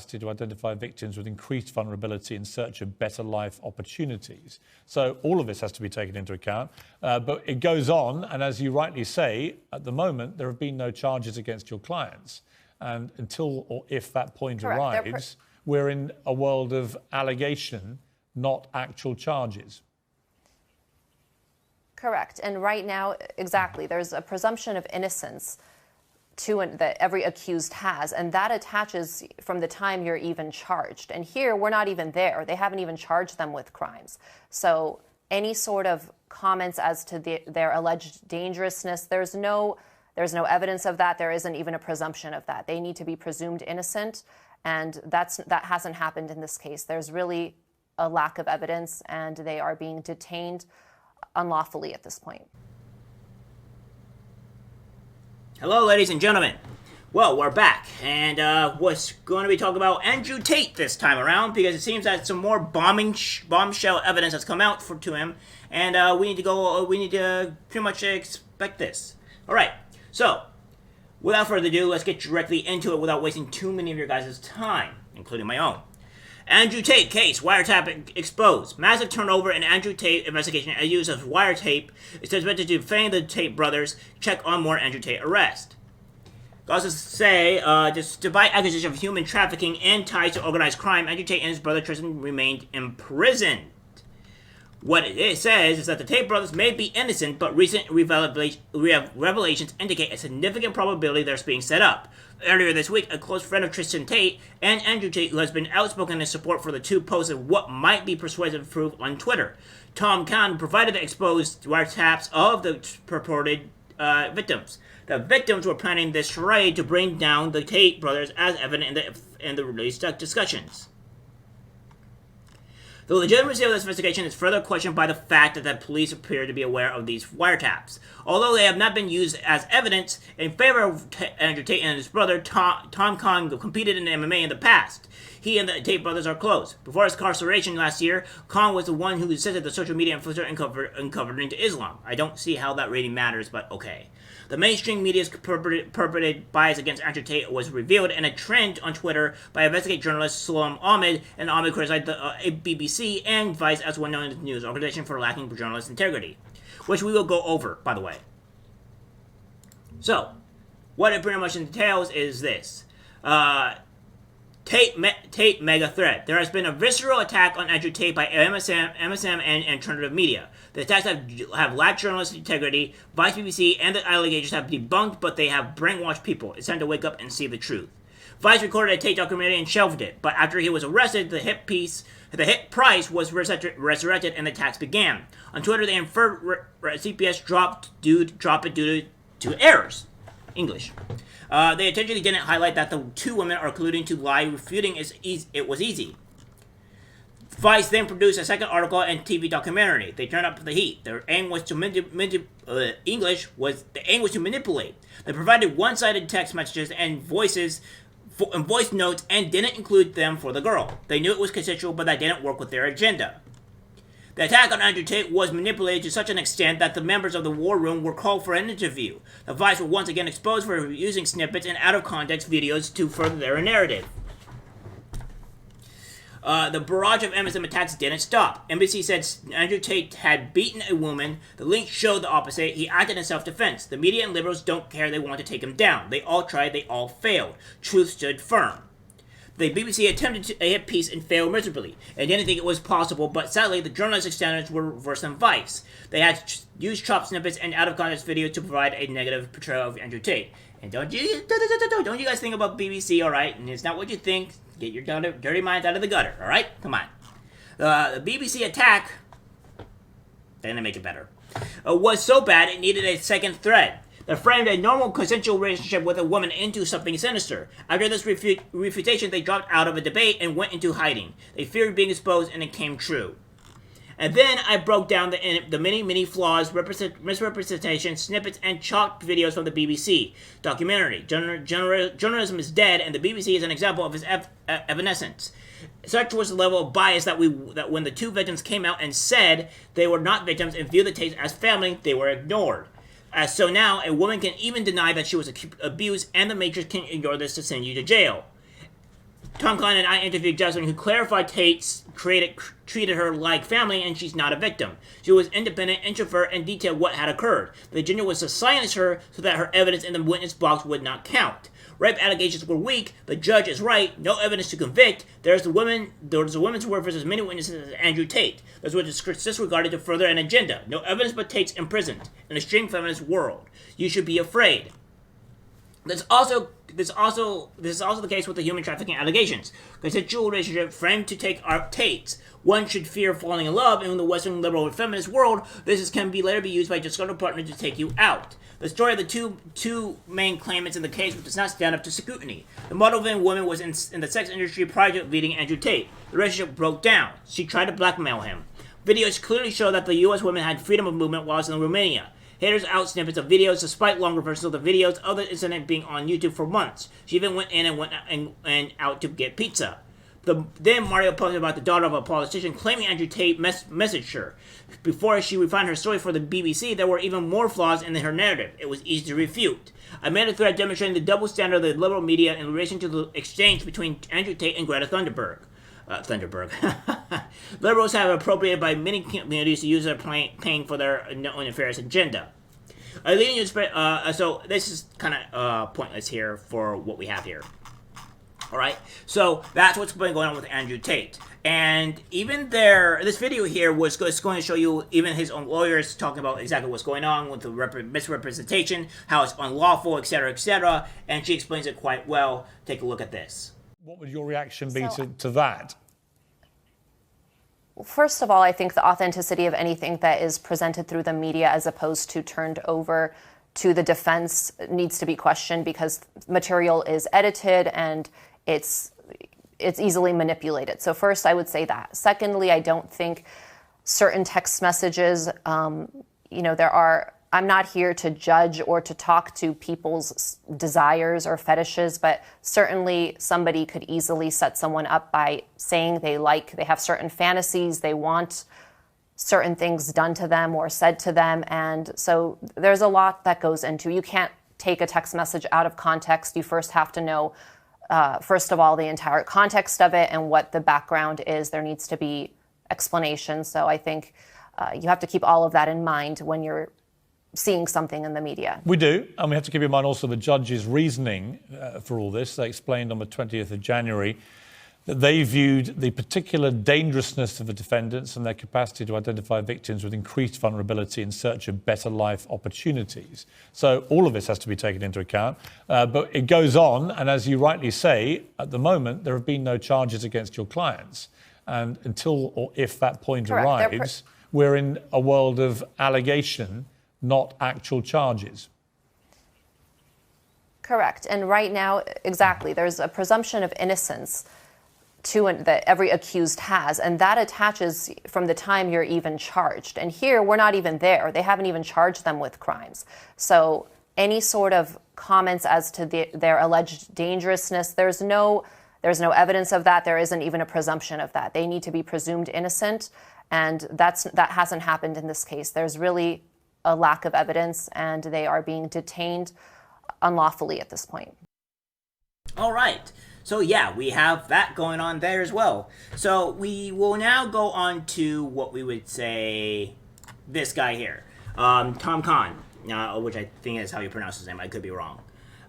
to identify victims with increased vulnerability in search of better life opportunities. So all of this has to be taken into account. But it goes on, and as you rightly say, at the moment, there have been no charges against your clients. And until or if that point arrives, we're in a world of allegation, not actual charges. Correct. And right now, exactly, there's a presumption of innocence that every accused has, and that attaches from the time you're even charged. And here, we're not even there. They haven't even charged them with crimes. So any sort of comments as to their alleged dangerousness, there's no evidence of that. There isn't even a presumption of that. They need to be presumed innocent, and that hasn't happened in this case. There's really a lack of evidence, and they are being detained unlawfully at this point. Hello, ladies and gentlemen. Well, we're back, and we're going to be talking about Andrew Tate this time around, because it seems that some more bombshell evidence has come out to him, and we need to pretty much expect this. All right, so without further ado, let's get directly into it without wasting too many of your guys' time, including my own. Andrew Tate case, wiretap exposed. Massive turnover in Andrew Tate investigation and use of wiretape is suspected to defame the Tate brothers. Check on more Andrew Tate arrest. Also say, despite accusation of human trafficking and ties to organized crime, Andrew Tate and his brother Tristan remained imprisoned. What it says is that the Tate brothers may be innocent, but recent revelations indicate a significant probability they're being set up. Earlier this week, a close friend of Tristan Tate and Andrew Tate, who has been outspoken in support for the two, posted what might be persuasive proof on Twitter. Tom Kahn provided the exposed wiretaps of the purported victims. The victims were planning this charade to bring down the Tate brothers, as evident in the released discussions. The legitimacy of this investigation is further questioned by the fact that the police appear to be aware of these wiretaps. Although they have not been used as evidence in favor of Andrew Tate and his brother, Tom Kahn competed in MMA in the past. He and the Tate brothers are close. Before his incarceration last year, Kahn was the one who assisted the social media influencer and covered into Islam. I don't see how that really matters, but okay. The mainstream media's purported bias against Andrew Tate was revealed in a trend on Twitter by investigative journalist Salam Ahmed, and Ahmed criticized the BBC and Vice as one known news organization for lacking journalist integrity, which we will go over, by the way. So, what it pretty much entails is this. Tate mega threat. There has been a visceral attack on Andrew Tate by MSM and alternative media. The attacks have lacked journalistic integrity. Vice, BBC, and the allegations have debunked, but they have brainwashed people. It's time to wake up and see the truth. Vice recorded a Tate documentary and shelved it, but after he was arrested, the hit price was resurrected and the attacks began. On Twitter, they inferred CPS dropped it due to errors. English. They intentionally didn't highlight that the two women are colluding to lie, refuting it was easy. Vice then produced a second article and TV documentary. They turned up the heat. Their aim was to manipulate. They provided one-sided text messages and voice notes and didn't include them for the girl. They knew it was consensual, but that didn't work with their agenda. The attack on Andrew Tate was manipulated to such an extent that the members of the war room were called for an interview. The Vice were once again exposed for using snippets and out-of-context videos to further their narrative. The barrage of MSM attacks didn't stop. NBC said Andrew Tate had beaten a woman. The link showed the opposite. He acted in self-defense. The media and liberals don't care. They want to take him down. They all tried. They all failed. Truth stood firm. The BBC attempted a hit piece and failed miserably. They didn't think it was possible, but sadly, the journalistic standards were worse than Vice. They had used chopped snippets and out-of-context videos to provide a negative portrayal of Andrew Tate. And don't you guys think about BBC, all right? And it's not what you think. Get your dirty minds out of the gutter, all right? Come on. The BBC attack, they didn't make it better, was so bad it needed a second thread. They framed a normal consensual relationship with a woman into something sinister. After this refutation, they dropped out of a debate and went into hiding. They feared being exposed, and it came true. And then I broke down the many flaws, misrepresentation, snippets, and chopped videos from the BBC documentary. Journalism is dead, and the BBC is an example of its evanescence. Such was the level of bias that when the two victims came out and said they were not victims and viewed the Tates as family, they were ignored. So now, a woman can even deny that she was abused, and the Matrix can ignore this to send you to jail. Tom Klein and I interviewed Jocelyn, who clarified Tate treated her like family and she's not a victim. She was independent, introvert, and detailed what had occurred. Virginia was to silence her so that her evidence in the witness box would not count. Rape allegations were weak. The judge is right. No evidence to convict. There's a woman's word versus many witnesses as Andrew Tate. This was disregarded to further an agenda. No evidence but Tate's imprisoned. In a extreme feminist world, you should be afraid. This is also the case with the human trafficking allegations. Consensual relationship framed to take our Tates. One should fear falling in love, and in the Western liberal and feminist world, this can later be used by a disgruntled partner to take you out. The story of the two main claimants in the case does not stand up to scrutiny. The model-living woman was in the sex industry prior to meeting Andrew Tate. The relationship broke down. She tried to blackmail him. Videos clearly show that the U.S. woman had freedom of movement while in Romania. Haters out snippets of videos despite longer versions of the videos of the incident being on YouTube for months. She even went in and out to get pizza. Then Mario posted about the daughter of a politician claiming Andrew Tate messaged her. Before she refined her story for the BBC, there were even more flaws in her narrative. It was easy to refute. I made a thread demonstrating the double standard of the liberal media in relation to the exchange between Andrew Tate and Greta Thunberg. Liberals have appropriated by many communities to use their paying for their own nefarious agenda. So this is kind of pointless here for what we have here. All right, so that's what's been going on with Andrew Tate. And even this video here was going to show you even his own lawyers talking about exactly what's going on with the misrepresentation, how it's unlawful, etc., etc. And she explains it quite well. Take a look at this. What would your reaction be to that? First of all, I think the authenticity of anything that is presented through the media as opposed to turned over to the defense needs to be questioned because material is edited and it's easily manipulated. So first, I would say that. Secondly, I don't think certain text messages, I'm not here to judge or to talk to people's desires or fetishes, but certainly somebody could easily set someone up by saying they have certain fantasies, they want certain things done to them or said to them. And so there's a lot that goes into. You can't take a text message out of context. You first have to know, first of all, the entire context of it and what the background is. There needs to be explanation. So I think you have to keep all of that in mind when you're seeing something in the media. We do, and we have to keep in mind also the judge's reasoning for all this. They explained on the 20th of January that they viewed the particular dangerousness of the defendants and their capacity to identify victims with increased vulnerability in search of better life opportunities. So all of this has to be taken into account. But it goes on, and as you rightly say, at the moment, there have been no charges against your clients. And until or if that point arrives, we're in a world of allegation, not actual charges. Correct. And right now, exactly, there's a presumption of innocence that every accused has, and that attaches from the time you're even charged. And here, we're not even there. They haven't even charged them with crimes. So any sort of comments as to their alleged dangerousness, there's no evidence of that. There isn't even a presumption of that. They need to be presumed innocent, and that hasn't happened in this case. There's really a lack of evidence, and they are being detained unlawfully at this point. All right. So yeah, we have that going on there as well. So we will now go on to what we would say this guy here, Tom Kahn, which I think is how you pronounce his name. I could be wrong.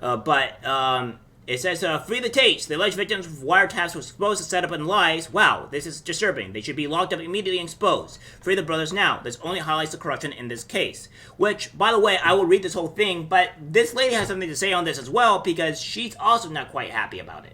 It says, free the Tates. The alleged victims of wiretaps were exposed to set up and lies. Wow, this is disturbing. They should be locked up immediately and exposed. Free the brothers now. This only highlights the corruption in this case. Which, by the way, I will read this whole thing, but this lady has something to say on this as well because she's also not quite happy about it.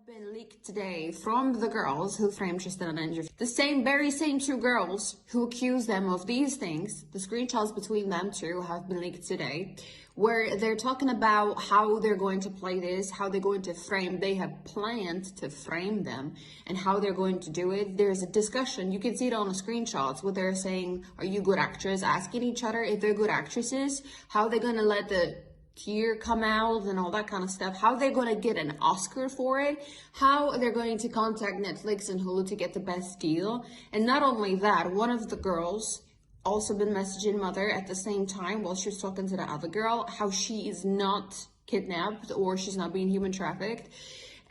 Been leaked today from the girls who framed Tristan and Andrew. The very same two girls who accused them of these things, the screenshots between them two have been leaked today, where they're talking about how they're going to play this, how they're going to frame, they have planned to frame them, and how they're going to do it. There's a discussion, you can see it on the screenshots, where they're saying, are you good actors? Asking each other if they're good actresses, how they're going to let the tear come out and all that kind of stuff, how they're going to get an Oscar for it, how they're going to contact Netflix and Hulu to get the best deal. And not only that, one of the girls also been messaging mother at the same time while she was talking to the other girl, how she is not kidnapped or she's not being human trafficked.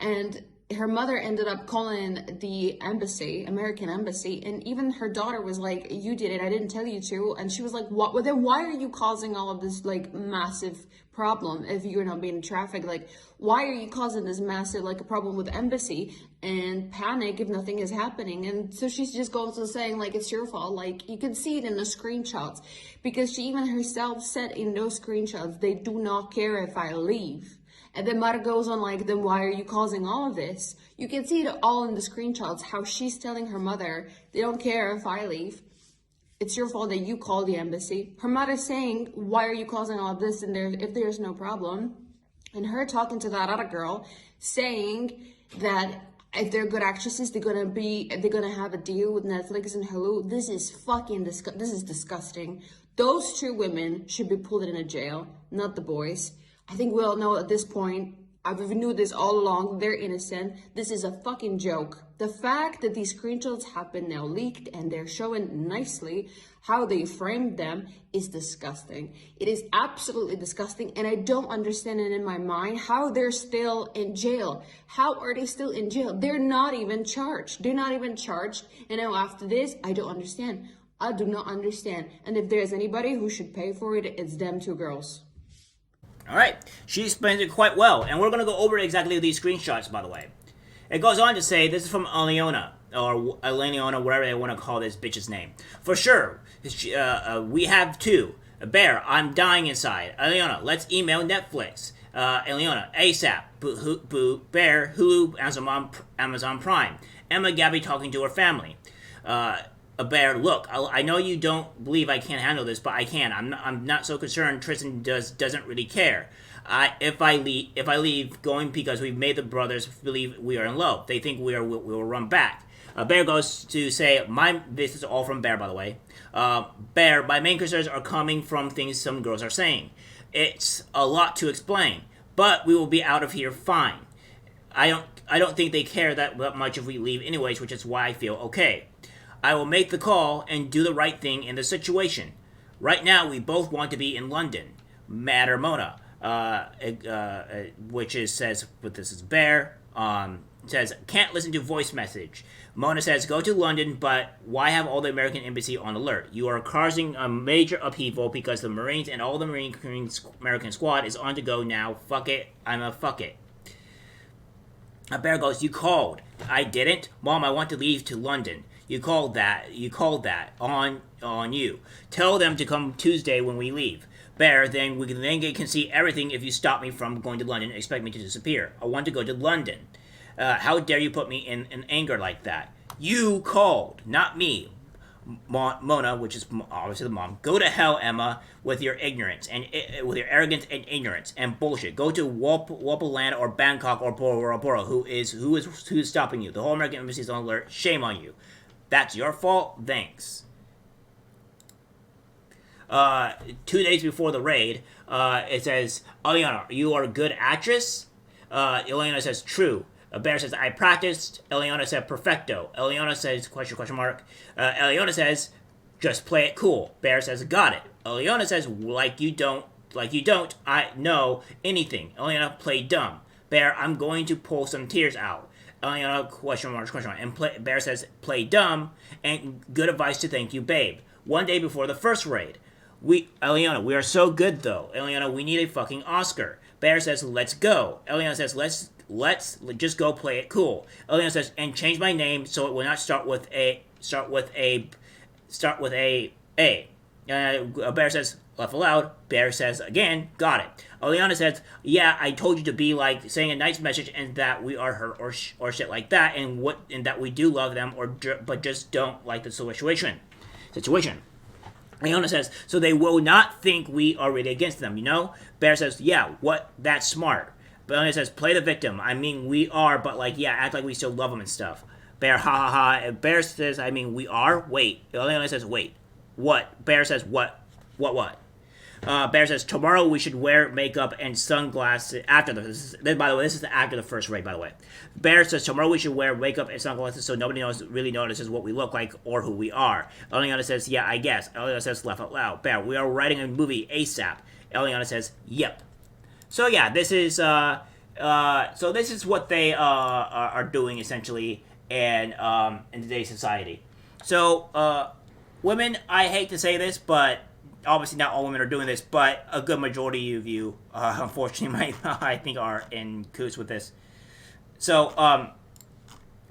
And her mother ended up calling the embassy, American embassy, and even her daughter was like, you did it, I didn't tell you to. And she was like, what? Well, then why are you causing all of this like massive problem if you're not being trafficked? Like, why are you causing this massive like a problem with embassy and panic if nothing is happening? And so she's just goes to saying like, it's your fault. Like, you can see it in the screenshots, because she even herself said in those screenshots, they do not care if I leave. And then Mara goes on like, then why are you causing all of this? You can see it all in the screenshots, how she's telling her mother, they don't care if I leave. It's your fault that you called the embassy. Her mother saying, why are you causing all of this and if there's no problem? And her talking to that other girl, saying that if they're good actresses, they're gonna have a deal with Netflix and Hulu. This is this is disgusting. Those two women should be pulled in a jail, not the boys. I think we all know at this point, I've knew this all along, they're innocent. This is a fucking joke. The fact that these screenshots have been now leaked and they're showing nicely how they framed them is disgusting. It is absolutely disgusting, and I don't understand it in my mind how they're still in jail. How are they still in jail? They're not even charged. They're not even charged. And now after this, I don't understand. I do not understand. And if there's anybody who should pay for it, it's them two girls. All right, she explains it quite well, and we're going to go over exactly these screenshots, by the way. It goes on to say, this is from Aliona, or Eleniona, whatever they want to call this bitch's name. For sure, we have two. Bear, I'm dying inside. Aliona, let's email Netflix. Aliona, ASAP. Bear, Hulu, Amazon Prime. Emma, Gabby talking to her family. A Bear, look, I know you don't believe I can't handle this, but I can. I'm not so concerned. Tristan doesn't really care. If I leave, going because we've made the brothers believe we are in love. They think we will run back. Bear goes to say, this is all from Bear, by the way. Bear, my main concerns are coming from things some girls are saying. It's a lot to explain, but we will be out of here fine. I don't think they care that much if we leave anyways, which is why I feel okay. I will make the call and do the right thing in the situation. Right now, we both want to be in London. Matter Mona, which says, but this is Bear, says, can't listen to voice message. Mona says, go to London, but why have all the American embassy on alert? You are causing a major upheaval because the Marines and all the American squad is on to go now. Fuck it. Fuck it. Bear goes, you called. I didn't. Mom, I want to leave to London. You called that on you. Tell them to come Tuesday when we leave. Bear, then we can see everything if you stop me from going to London and expect me to disappear. I want to go to London. How dare you put me in anger like that? You called, not me. Mona, which is obviously the mom. Go to hell, Emma, with your ignorance and with your arrogance and ignorance and bullshit. Go to Walpaland or Bangkok or Bora Bora. Who's stopping you? The whole American embassy is on alert. Shame on you. That's your fault. Thanks. 2 days before the raid, it says, Eliana, you are a good actress? Eliana says, true. Bear says, I practiced. Eliana said, perfecto. Eliana says, question mark. Eliana says, just play it cool. Bear says, got it. Eliana says, like you don't, I know anything. Eliana, play dumb. Bear, I'm going to pull some tears out. Eliana, question mark. And Bear says, play dumb, and good advice to thank you, babe. 1 day before the first raid. Eliana, we are so good, though. Eliana, we need a fucking Oscar. Bear says, let's go. Eliana says, let's just go play it cool. Eliana says, and change my name so it will not start with a. Bear says, laugh aloud. Bear says again, got it. Eliana says, yeah, I told you to be like saying a nice message and that we are hurt or shit like that, and that we do love them but just don't like the situation. Eliana says, so they will not think we are really against them, you know? Bear says, yeah, that's smart. Eliana says, play the victim. I mean, we are, but act like we still love them and stuff. Bear, ha ha ha. Bear says, I mean, we are? Wait. Eliana says, wait. What? Bear says, what? Bear says, tomorrow we should wear makeup and sunglasses after by the way, this is after the first raid, by the way. Bear says, tomorrow we should wear makeup and sunglasses so nobody really notices what we look like or who we are. Eliana says, yeah, I guess. Eliana says, laugh out loud. Bear, we are writing a movie ASAP. Eliana says, yep. So yeah, this is So this is what they are doing essentially in today's society. So women, I hate to say this, but obviously not all women are doing this, but a good majority of you, unfortunately, I think are in cahoots with this. So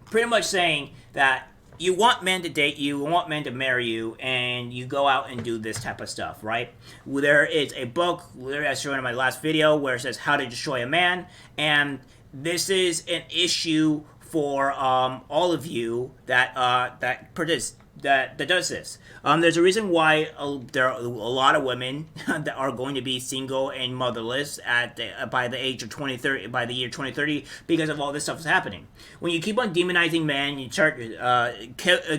pretty much saying that you want men to date you, you want men to marry you, and you go out and do this type of stuff, right? There is a book, literally I showed in my last video, where it says How to Destroy a Man, and this is an issue for all of you that that does this. There's a reason why there are a lot of women that are going to be single and motherless by the age of 2030, by the year 2030, because of all this stuff that's happening. When you keep on demonizing men, you start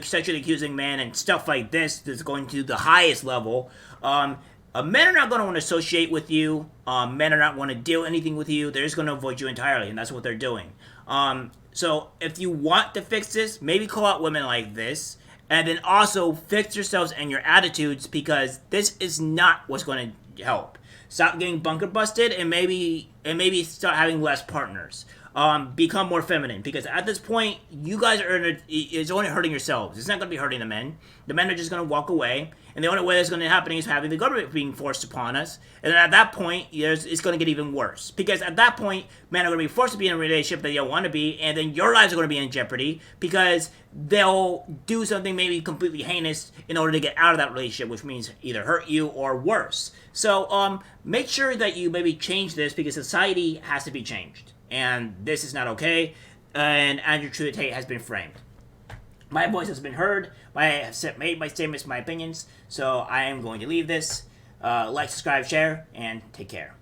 sexually accusing men and stuff like this that's going to the highest level. Men are not going to want to associate with you. Men are not going to deal anything with you. They're just going to avoid you entirely, and that's what they're doing. So if you want to fix this, maybe call out women like this. And then also fix yourselves and your attitudes, because this is not what's going to help. Stop getting bunker busted, and maybe start having less partners. Become more feminine, because at this point you guys are it's only hurting yourselves. It's not going to be hurting the men. The men are just going to walk away, and the only way that's going to happen is having the government being forced upon us. And then at that point, it's going to get even worse, because at that point, men are going to be forced to be in a relationship that they don't want to be, and then your lives are going to be in jeopardy, because they'll do something maybe completely heinous in order to get out of that relationship, which means either hurt you or worse. So make sure that you maybe change this, because society has to be changed, and this is not okay. And Andrew Tate has been framed. My voice has been heard. I have made my statements, my opinions. So I am going to leave this. Like, subscribe, share, and take care.